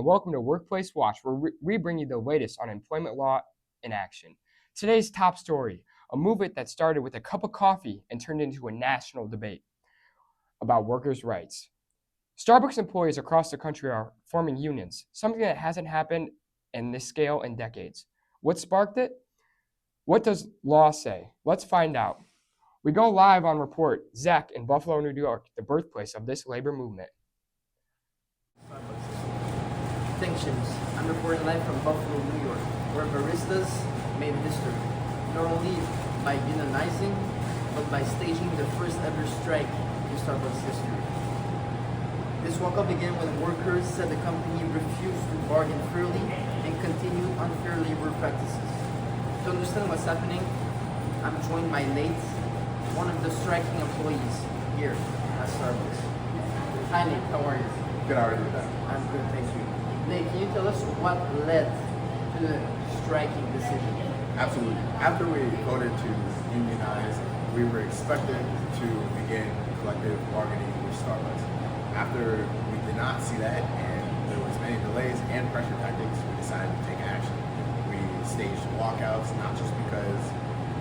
welcome to Workplace Watch, where we bring you the latest on employment law in action. Today's top story, a movement that started with a cup of coffee and turned into a national debate about workers' rights. Starbucks employees across the country are forming unions, something that hasn't happened in this scale in decades. What sparked it? What does law say? Let's find out. We go live on report, Zach in Buffalo, New York, the birthplace of this labor movement. Thanks, James. I'm reporting live from Buffalo, New York, where baristas made history, not only by unionizing, but by staging the first ever strike in Starbucks history. This walkout began when workers said the company refused to bargain fairly and continue unfair labor practices. To understand what's happening, I'm joined by Nate, one of the striking employees here at Starbucks. Hi Nate, how are you? Good, how are you? I'm good, thank you. Nate, can you tell us what led to the striking decision? Absolutely. After we voted to unionize, we were expected to begin collective bargaining with Starbucks. After we did not see that and there was many delays and pressure tactics, we decided to take action. We staged walkouts, not just because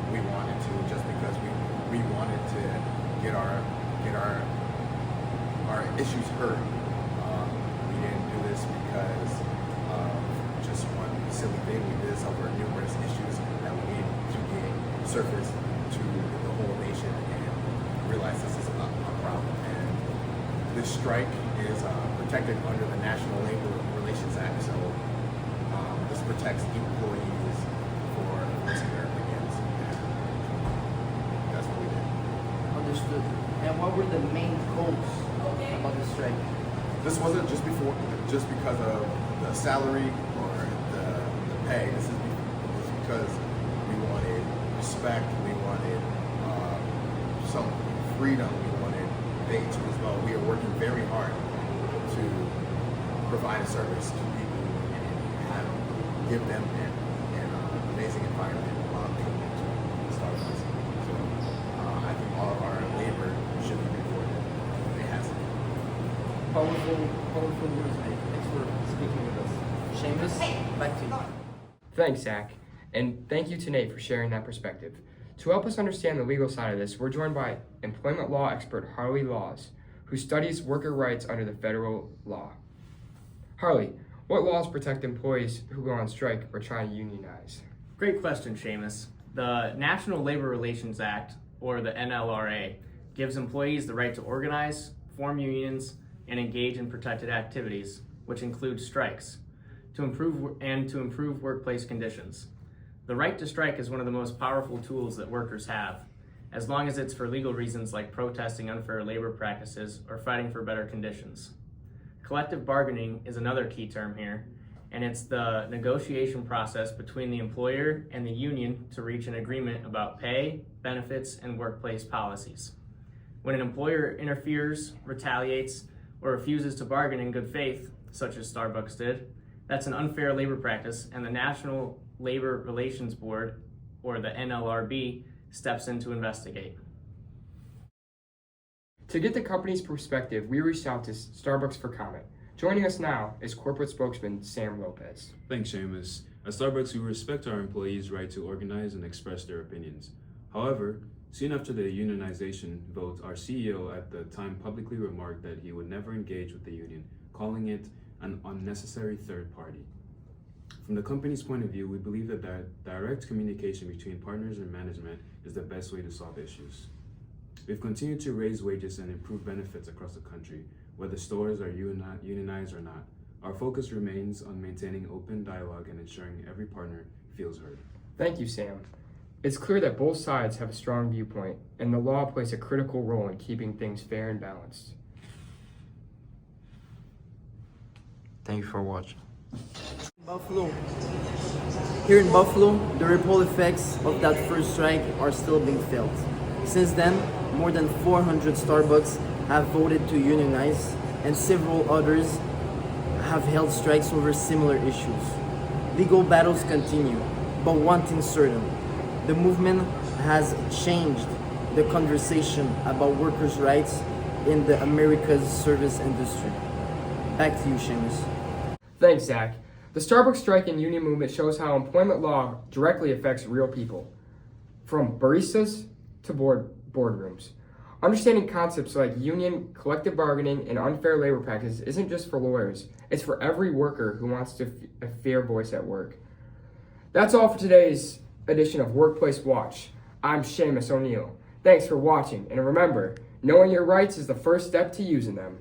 we wanted to, just because we wanted to get our issues heard. We didn't do this because of just one silly thing. We did this over numerous issues that we need to get surfaced to the whole nation and realize this is a problem. And this strike is protected under the National Labor Relations Act, so this protects employees for voicing their opinions. And that's what we did. Understood. And what were the main goals about the strike? This wasn't just because of the salary or the pay. This is because we wanted respect, we wanted some freedom, we wanted dates as well. We are working very hard to provide a service to people and give them an amazing environment while coming to Starbucks. So I think all of our labor should be rewarded. It has to be. Powerful words, mate. Thanks for speaking with us. Seamus, back to you. Thanks, Zach, and thank you to Nate for sharing that perspective. To help us understand the legal side of this, we're joined by employment law expert Harley Laws, who studies worker rights under the federal law. Harley, what laws protect employees who go on strike or try to unionize? Great question, Seamus. The National Labor Relations Act, or the NLRA, gives employees the right to organize, form unions, and engage in protected activities, which include strikes, to improve workplace conditions. The right to strike is one of the most powerful tools that workers have, as long as it's for legal reasons like protesting unfair labor practices or fighting for better conditions. Collective bargaining is another key term here, and it's the negotiation process between the employer and the union to reach an agreement about pay, benefits, and workplace policies. When an employer interferes, retaliates, or refuses to bargain in good faith, such as Starbucks did, that's an unfair labor practice, and the National Labor Relations Board, or the NLRB, steps in to investigate. To get the company's perspective, we reached out to Starbucks for comment. Joining us now is corporate spokesman Sam Lopez. Thanks, Seamus. At Starbucks, we respect our employees' right to organize and express their opinions. However, soon after the unionization vote, our CEO at the time publicly remarked that he would never engage with the union, calling it an unnecessary third party. From the company's point of view, we believe that direct communication between partners and management is the best way to solve issues. We've continued to raise wages and improve benefits across the country, whether stores are unionized or not. Our focus remains on maintaining open dialogue and ensuring every partner feels heard. Thank you, Sam. It's clear that both sides have a strong viewpoint, and the law plays a critical role in keeping things fair and balanced. Thank you for watching. Buffalo. Here in Buffalo, the ripple effects of that first strike are still being felt. Since then, more than 400 Starbucks have voted to unionize, and several others have held strikes over similar issues. Legal battles continue, but one thing's certain: the movement has changed the conversation about workers' rights in the America's service industry. Back to you, Seamus. Thanks, Zach. The Starbucks strike and union movement shows how employment law directly affects real people, from baristas to boardrooms. Understanding concepts like union, collective bargaining, and unfair labor practices isn't just for lawyers. It's for every worker who wants a fair voice at work. That's all for today's edition of Workplace Watch. I'm Seamus O'Neill. Thanks for watching, and remember, knowing your rights is the first step to using them.